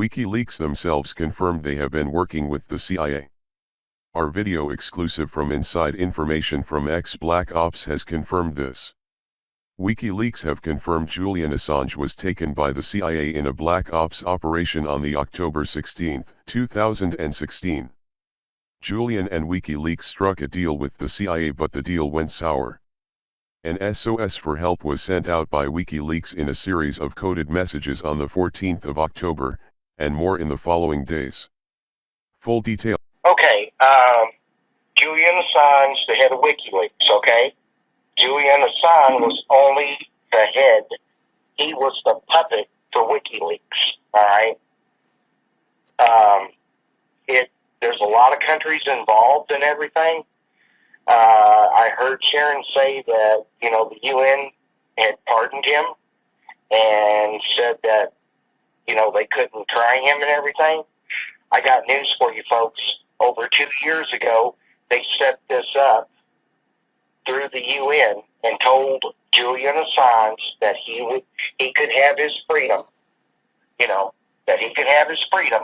WikiLeaks themselves confirmed they have been working with the CIA. Our video exclusive from Inside Information from ex-Black Ops has confirmed this. WikiLeaks have confirmed Julian Assange was taken by the CIA in a Black Ops operation on the October 16, 2016. Julian and WikiLeaks struck a deal with the CIA, but the deal went sour. An SOS for help was sent out by WikiLeaks in a series of coded messages on the 14th of October, and more in the following days. Full detail. Okay, Julian Assange, the head of WikiLeaks, okay? Julian Assange was only the head. He was the puppet for WikiLeaks, all right? There's a lot of countries involved in everything. I heard Sharon say that, the UN had pardoned him and said that, they couldn't try him and everything. I got news for you folks. Over 2 years ago, they set this up through the UN and told Julian Assange that he could have his freedom, that he could have his freedom,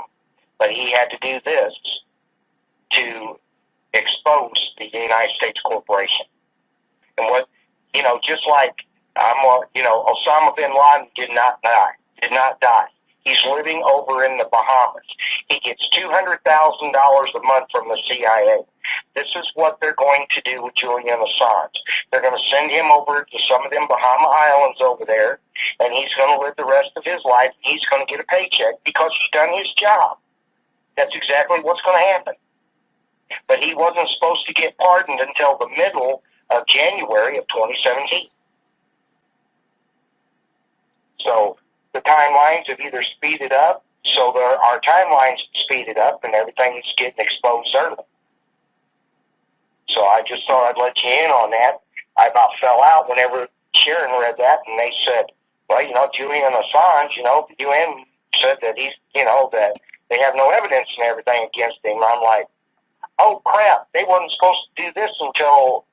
but he had to do this to expose the United States corporation. And just like Osama bin Laden did not die. He's living over in the Bahamas. He gets $200,000 a month from the CIA. This is what they're going to do with Julian Assange. They're going to send him over to some of them Bahama Islands over there, and he's going to live the rest of his life. He's going to get a paycheck because he's done his job. That's exactly what's going to happen. But he wasn't supposed to get pardoned until the middle of January of 2017. So the timelines have either speeded up, so our timelines speeded up and everything's getting exposed early. So I just thought I'd let you in on that. I about fell out whenever Sharon read that, and they said, well, Julian Assange, the UN said that he's, that they have no evidence and everything against him. I'm like, oh crap, they wasn't supposed to do this until,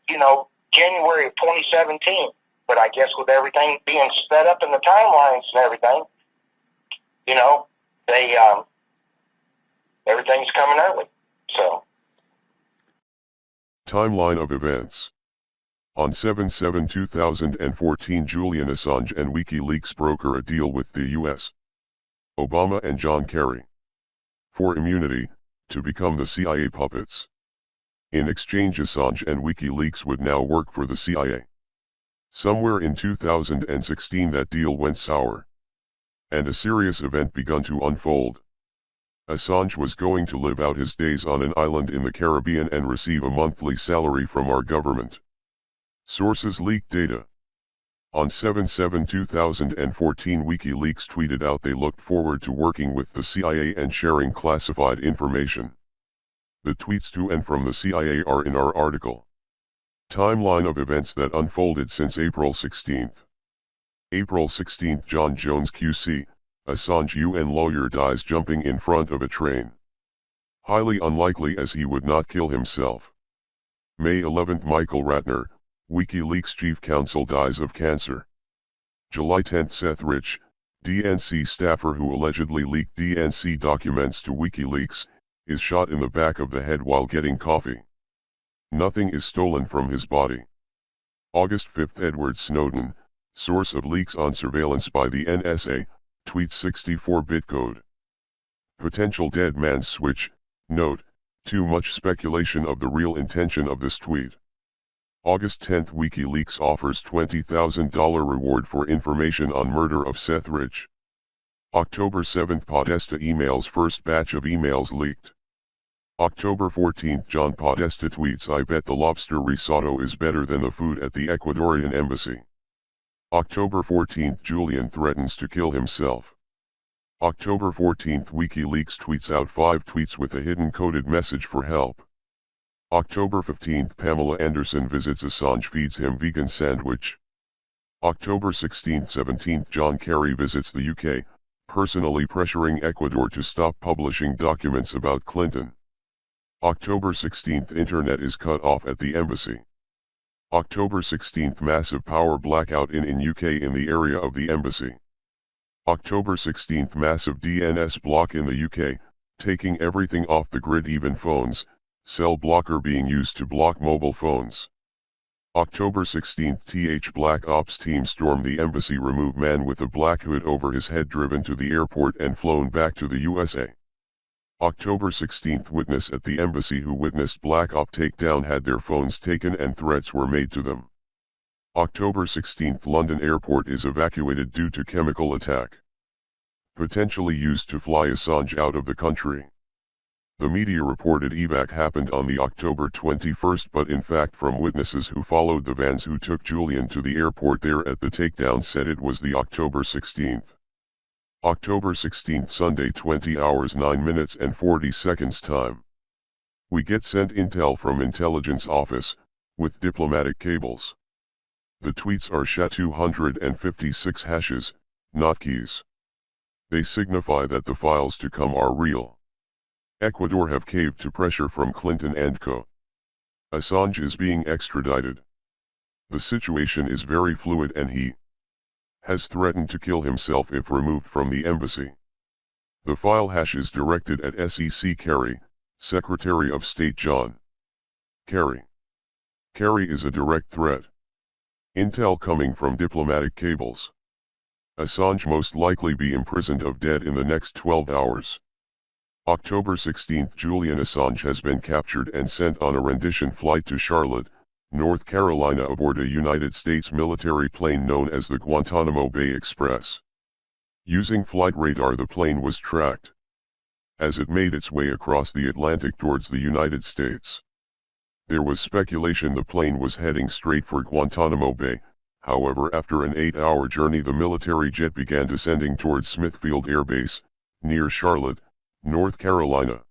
January of 2017. But I guess with everything being sped up in the timelines and everything, everything's coming early. So. Timeline of events. On 7/7/2014, Julian Assange and WikiLeaks broker a deal with the U.S., Obama and John Kerry, for immunity, to become the CIA puppets. In exchange, Assange and WikiLeaks would now work for the CIA. Somewhere in 2016 that deal went sour, and a serious event begun to unfold. Assange was going to live out his days on an island in the Caribbean and receive a monthly salary from our government. Sources leaked data. On 7/7/2014, WikiLeaks tweeted out they looked forward to working with the CIA and sharing classified information. The tweets to and from the CIA are in our article. Timeline of events that unfolded since April 16. April 16, John Jones QC, Assange UN lawyer dies jumping in front of a train. Highly unlikely, as he would not kill himself. May 11, Michael Ratner, WikiLeaks chief counsel, dies of cancer. July 10, Seth Rich, DNC staffer who allegedly leaked DNC documents to WikiLeaks, is shot in the back of the head while getting coffee. Nothing is stolen from his body. August 5, Edward Snowden, source of leaks on surveillance by the NSA, tweets 64-bit code. Potential dead man's switch. Note, too much speculation of the real intention of this tweet. August 10, WikiLeaks offers $20,000 reward for information on murder of Seth Rich. October 7, Podesta emails, first batch of emails leaked. October 14, John Podesta tweets, I bet the lobster risotto is better than the food at the Ecuadorian embassy. October 14, Julian threatens to kill himself. October 14, WikiLeaks tweets out 5 tweets with a hidden coded message for help. October 15, Pamela Anderson visits Assange, feeds him vegan sandwich. October 16, 17, John Kerry visits the UK, personally pressuring Ecuador to stop publishing documents about Clinton. October 16, internet is cut off at the embassy. October 16, massive power blackout in UK in the area of the embassy. October 16, massive DNS block in the UK, taking everything off the grid, even phones, cell blocker being used to block mobile phones. October 16, Black Ops team stormed the embassy, remove man with a black hood over his head, driven to the airport and flown back to the USA. October 16, witness at the embassy who witnessed Black Op takedown had their phones taken and threats were made to them. October 16, London airport is evacuated due to chemical attack. Potentially used to fly Assange out of the country. The media reported evac happened on the October 21st, but in fact from witnesses who followed the vans who took Julian to the airport there at the takedown said it was the October 16th. October 16th, Sunday, 20 hours 9 minutes and 40 seconds time. We get sent intel from intelligence office, with diplomatic cables. The tweets are SHA-256 hashes, not keys. They signify that the files to come are real. Ecuador have caved to pressure from Clinton and co. Assange is being extradited. The situation is very fluid and he has threatened to kill himself if removed from the embassy. The file hash is directed at SEC Kerry, Secretary of State John Kerry. Kerry is a direct threat. Intel coming from diplomatic cables. Assange most likely be imprisoned or dead in the next 12 hours. October 16, Julian Assange has been captured and sent on a rendition flight to Charlotte, North Carolina aboard a United States military plane known as the Guantanamo Bay Express. Using flight radar, the plane was tracked as it made its way across the Atlantic towards the United States. There was speculation the plane was heading straight for Guantanamo Bay. However, after an 8-hour journey, the military jet began descending towards Smithfield Air Base, near Charlotte, North Carolina.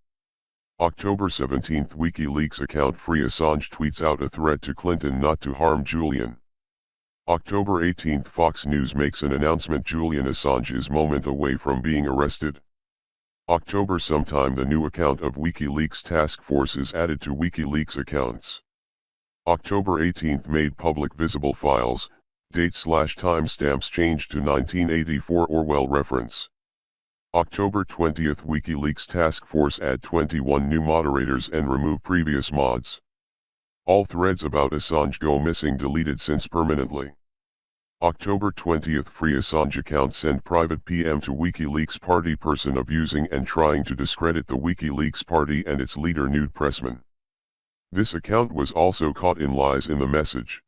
October 17, WikiLeaks account free Assange tweets out a threat to Clinton not to harm Julian. October 18, Fox News makes an announcement Julian Assange is moment away from being arrested. October sometime the new account of WikiLeaks task force is added to WikiLeaks accounts. October 18 made public visible files, date/timestamps changed to 1984 Orwell reference. October 20, WikiLeaks task force add 21 new moderators and remove previous mods. All threads about Assange go missing, deleted since permanently. October 20, free Assange account send private PM to WikiLeaks party person abusing and trying to discredit the WikiLeaks party and its leader Nude Pressman. This account was also caught in lies in the message,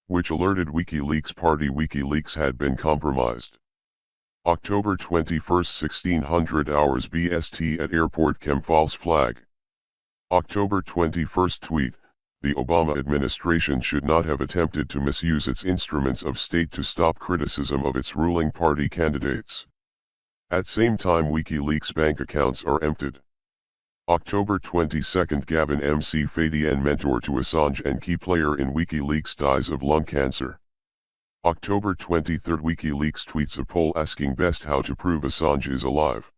which alerted WikiLeaks party WikiLeaks had been compromised. October 21, 1600 hours BST at airport chem false flag. October 21 tweet, the Obama administration should not have attempted to misuse its instruments of state to stop criticism of its ruling party candidates. At same time WikiLeaks bank accounts are emptied. October 22, Gavin MC Fadian, mentor to Assange and key player in WikiLeaks, dies of lung cancer. October 23, WikiLeaks tweets a poll asking best how to prove Assange is alive.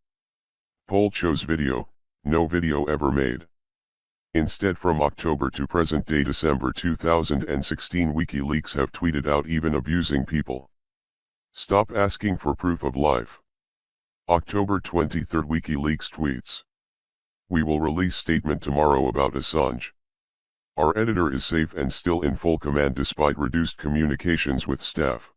Poll chose video, no video ever made. Instead, from October to present day December 2016, WikiLeaks have tweeted out even abusing people. Stop asking for proof of life. October 23, WikiLeaks tweets. We will release statement tomorrow about Assange. Our editor is safe and still in full command despite reduced communications with staff.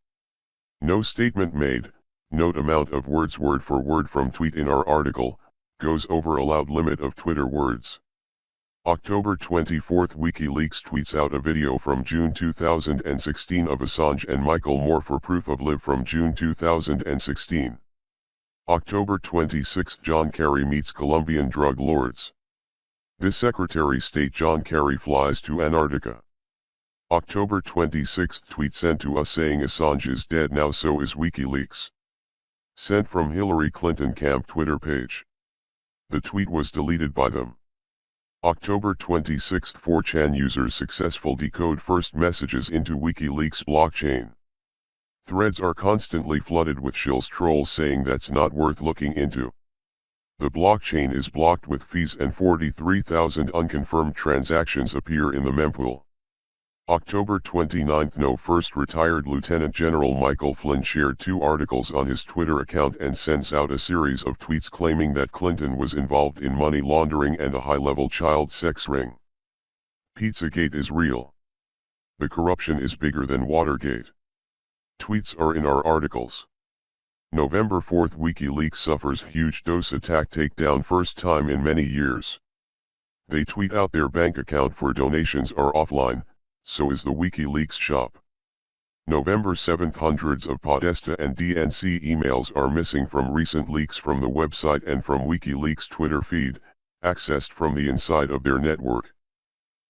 No statement made. Note amount of words word for word from tweet in our article, goes over allowed limit of Twitter words. October 24, WikiLeaks tweets out a video from June 2016 of Assange and Michael Moore for proof of live from June 2016. October 26, John Kerry meets Colombian drug lords. This Secretary of State John Kerry flies to Antarctica. October 26 tweet sent to us saying Assange is dead now, so is WikiLeaks. Sent from Hillary Clinton camp Twitter page. The tweet was deleted by them. October 26, 4chan users successful decode first messages into WikiLeaks blockchain. Threads are constantly flooded with shills trolls saying that's not worth looking into. The blockchain is blocked with fees and 43,000 unconfirmed transactions appear in the mempool. October 29. No. First retired Lieutenant General Michael Flynn shared 2 articles on his Twitter account and sends out a series of tweets claiming that Clinton was involved in money laundering and a high-level child sex ring. Pizzagate is real. The corruption is bigger than Watergate. Tweets are in our articles. November 4. WikiLeaks suffers huge DOS attack takedown first time in many years. They tweet out their bank account for donations are offline, so is the WikiLeaks shop. November 7. Hundreds of Podesta and DNC emails are missing from recent leaks from the website and from WikiLeaks Twitter feed, accessed from the inside of their network.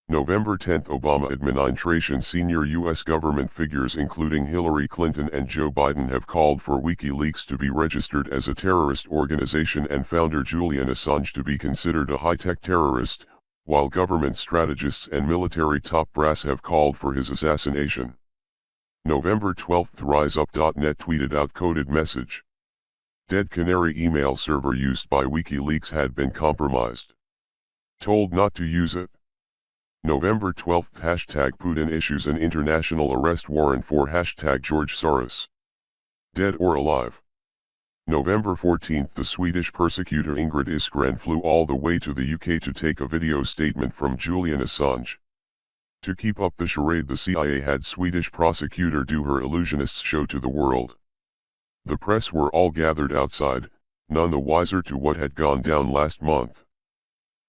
November 10. Obama administration senior U.S. government figures including Hillary Clinton and Joe Biden have called for WikiLeaks to be registered as a terrorist organization and founder Julian Assange to be considered a high-tech terrorist, while government strategists and military top brass have called for his assassination. November 12. RiseUp.net tweeted out coded message. Dead Canary email server used by WikiLeaks had been compromised. Told not to use it. November 12. Hashtag Putin issues an international arrest warrant for hashtag George Soros. Dead or alive. November 14. The Swedish persecutor Ingrid Iskren flew all the way to the UK to take a video statement from Julian Assange. To keep up the charade, the CIA had Swedish prosecutor do her illusionist's show to the world. The press were all gathered outside, none the wiser to what had gone down last month.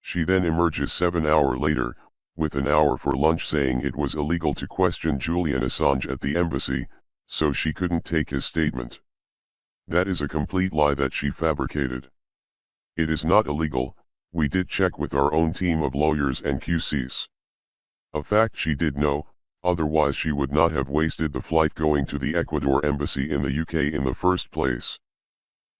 She then emerges 7 hours later, with an hour for lunch, saying it was illegal to question Julian Assange at the embassy, so she couldn't take his statement. That is a complete lie that she fabricated. It is not illegal, we did check with our own team of lawyers and QCs. A fact she did know, otherwise she would not have wasted the flight going to the Ecuador embassy in the UK in the first place.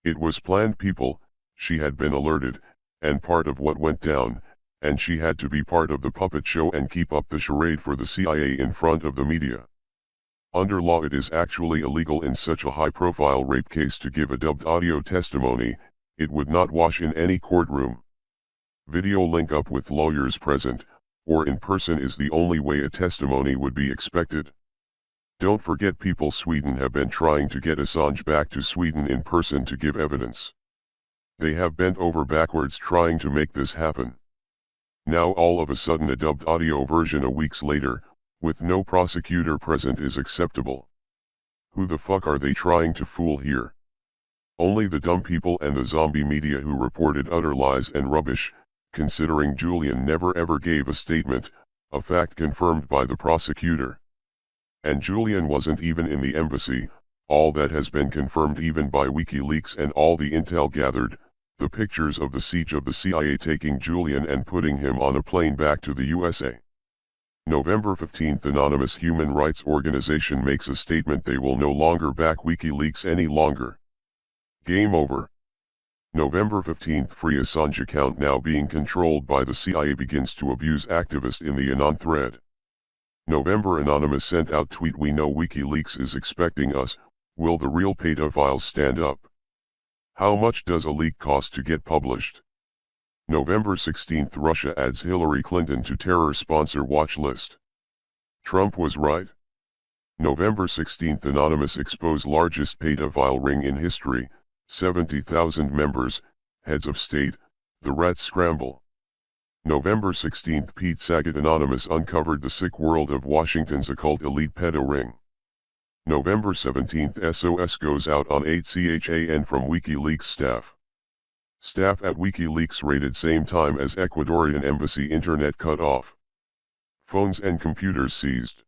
It was planned, people, she had been alerted, and part of what went down, and she had to be part of the puppet show and keep up the charade for the CIA in front of the media. Under law it is actually illegal in such a high-profile rape case to give a dubbed audio testimony, it would not wash in any courtroom. Video link up with lawyers present, or in person is the only way a testimony would be expected. Don't forget, people, Sweden have been trying to get Assange back to Sweden in person to give evidence. They have bent over backwards trying to make this happen. Now all of a sudden a dubbed audio version a weeks later, with no prosecutor present, is acceptable. Who the fuck are they trying to fool here? Only the dumb people and the zombie media who reported utter lies and rubbish, considering Julian never ever gave a statement, a fact confirmed by the prosecutor. And Julian wasn't even in the embassy, all that has been confirmed even by WikiLeaks and all the intel gathered, the pictures of the siege of the CIA taking Julian and putting him on a plane back to the USA. November 15. Anonymous human rights organization makes a statement they will no longer back WikiLeaks any longer. Game over. November 15. Free Assange account now being controlled by the CIA begins to abuse activist in the Anon thread. November. Anonymous sent out tweet, we know WikiLeaks is expecting us, will the real pedophiles stand up? How much does a leak cost to get published? November 16. Russia adds Hillary Clinton to terror sponsor watch list. Trump was right. November 16. Anonymous expose largest pedophile ring in history, 70,000 members, heads of state, the rats scramble. November 16. Pete Saget Anonymous uncovered the sick world of Washington's occult elite pedo ring. November 17. SOS goes out on 8CHAN from WikiLeaks staff. Staff at WikiLeaks raided same time as Ecuadorian embassy, internet cut off. Phones and computers seized.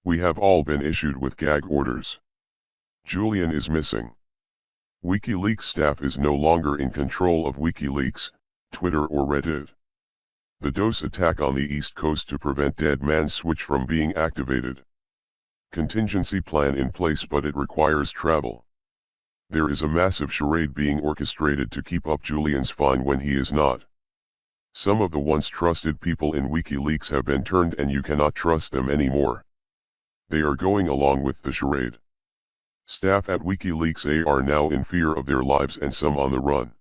We have all been issued with gag orders. Julian is missing. WikiLeaks staff is no longer in control of WikiLeaks, Twitter or Reddit. The DOS attack on the East Coast to prevent Dead Man's Switch from being activated. Contingency plan in place, but it requires travel. There is a massive charade being orchestrated to keep up Julian's fine when he is not. Some of the once trusted people in WikiLeaks have been turned and you cannot trust them anymore. They are going along with the charade. Staff at WikiLeaks are now in fear of their lives and some on the run.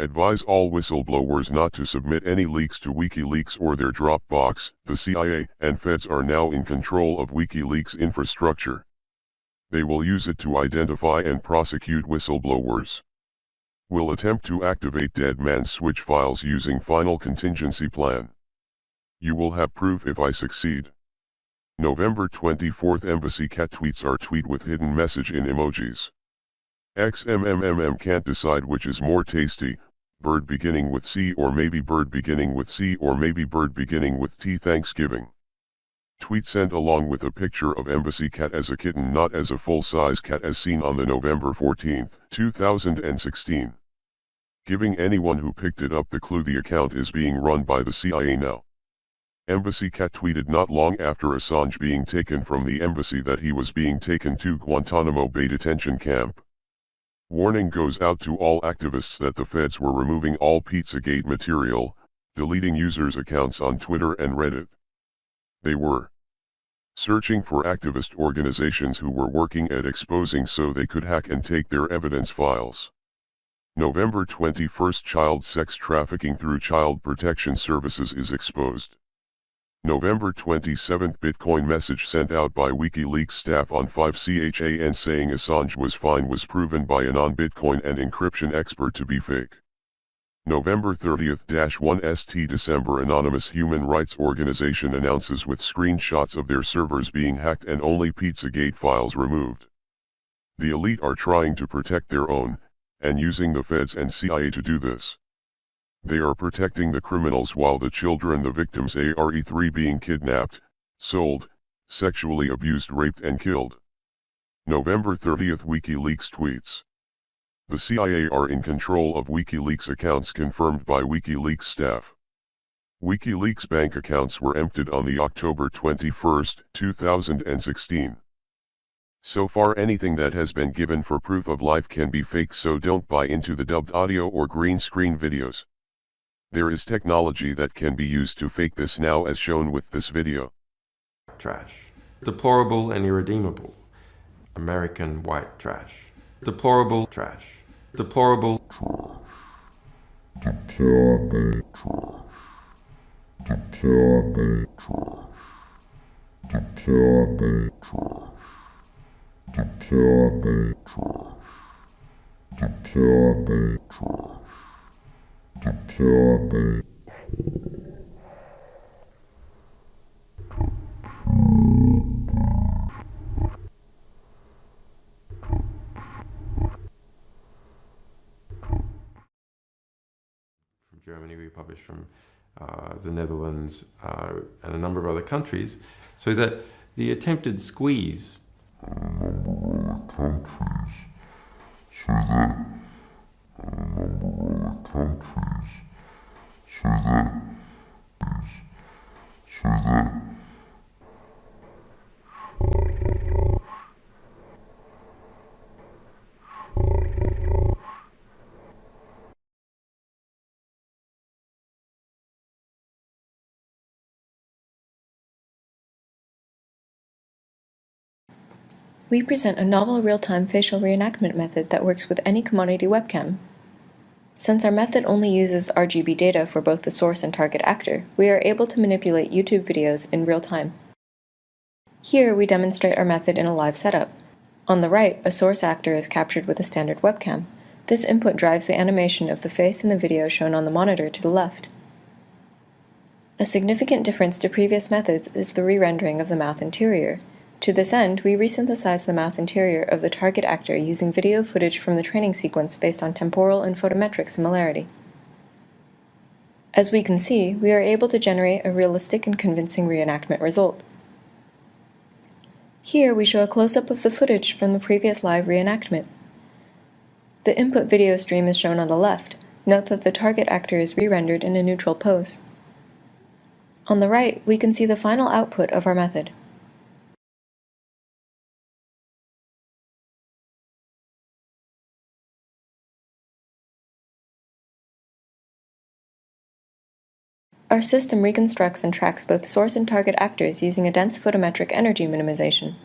Advise all whistleblowers not to submit any leaks to WikiLeaks or their Dropbox. The CIA and feds are now in control of WikiLeaks infrastructure. They will use it to identify and prosecute whistleblowers. Will attempt to activate dead man's switch files using final contingency plan. You will have proof if I succeed. November 24th Embassy cat tweets are tweet with hidden message in emojis. XMMMM can't decide which is more tasty, bird beginning with C or maybe bird beginning with C or maybe bird beginning with T. Thanksgiving. Tweet sent along with a picture of Embassy cat as a kitten, not as a full-size cat as seen on the November 14, 2016. Giving anyone who picked it up the clue the account is being run by the CIA now. Embassy cat tweeted not long after Assange being taken from the embassy that he was being taken to Guantanamo Bay detention camp. Warning goes out to all activists that the feds were removing all Pizzagate material, deleting users' accounts on Twitter and Reddit. They were searching for activist organizations who were working at exposing so they could hack and take their evidence files. November 21 child sex trafficking through Child Protection Services is exposed. November 27 Bitcoin message sent out by WikiLeaks staff on 5CHAN saying Assange was fine was proven by a non-Bitcoin and encryption expert to be fake. November 30th-1st December anonymous human rights organization announces with screenshots of their servers being hacked and only Pizzagate files removed. The elite are trying to protect their own, and using the feds and CIA to do this. They are protecting the criminals while the children, the victims, are being kidnapped, sold, sexually abused, raped and killed. November 30th WikiLeaks tweets. The CIA are in control of WikiLeaks accounts confirmed by WikiLeaks staff. WikiLeaks bank accounts were emptied on the October 21, 2016. So far anything that has been given for proof of life can be fake, so don't buy into the dubbed audio or green screen videos. There is technology that can be used to fake this now as shown with this video. Trash. Deplorable and irredeemable. American white trash. Deplorable trash. Deplorable trash. Deplorable trash. Deplorable trash. Deplorable trash. Deplorable trash. Deplorable trash. Deplorable. From Germany, we published from the Netherlands and a number of other countries, so that the attempted squeeze We present a novel real-time facial reenactment method that works with any commodity webcam. Since our method only uses RGB data for both the source and target actor, we are able to manipulate YouTube videos in real time. Here we demonstrate our method in a live setup. On the right, a source actor is captured with a standard webcam. This input drives the animation of the face in the video shown on the monitor to the left. A significant difference to previous methods is the re-rendering of the mouth interior. To this end, we resynthesize the mouth interior of the target actor using video footage from the training sequence based on temporal and photometric similarity. As we can see, we are able to generate a realistic and convincing reenactment result. Here we show a close-up of the footage from the previous live reenactment. The input video stream is shown on the left. Note that the target actor is re-rendered in a neutral pose. On the right, we can see the final output of our method. Our system reconstructs and tracks both source and target actors using a dense photometric energy minimization.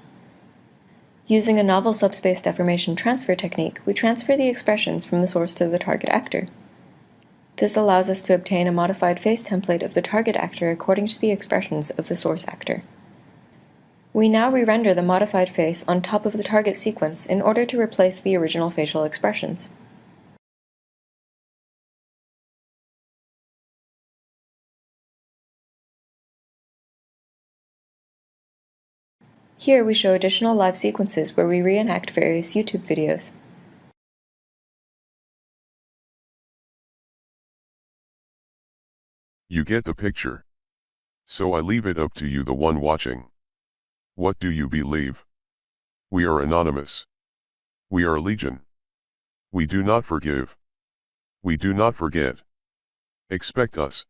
Using a novel subspace deformation transfer technique, we transfer the expressions from the source to the target actor. This allows us to obtain a modified face template of the target actor according to the expressions of the source actor. We now re-render the modified face on top of the target sequence in order to replace the original facial expressions. Here we show additional live sequences where we reenact various YouTube videos. You get the picture. So I leave it up to you, the one watching. What do you believe? We are anonymous. We are legion. We do not forgive. We do not forget. Expect us.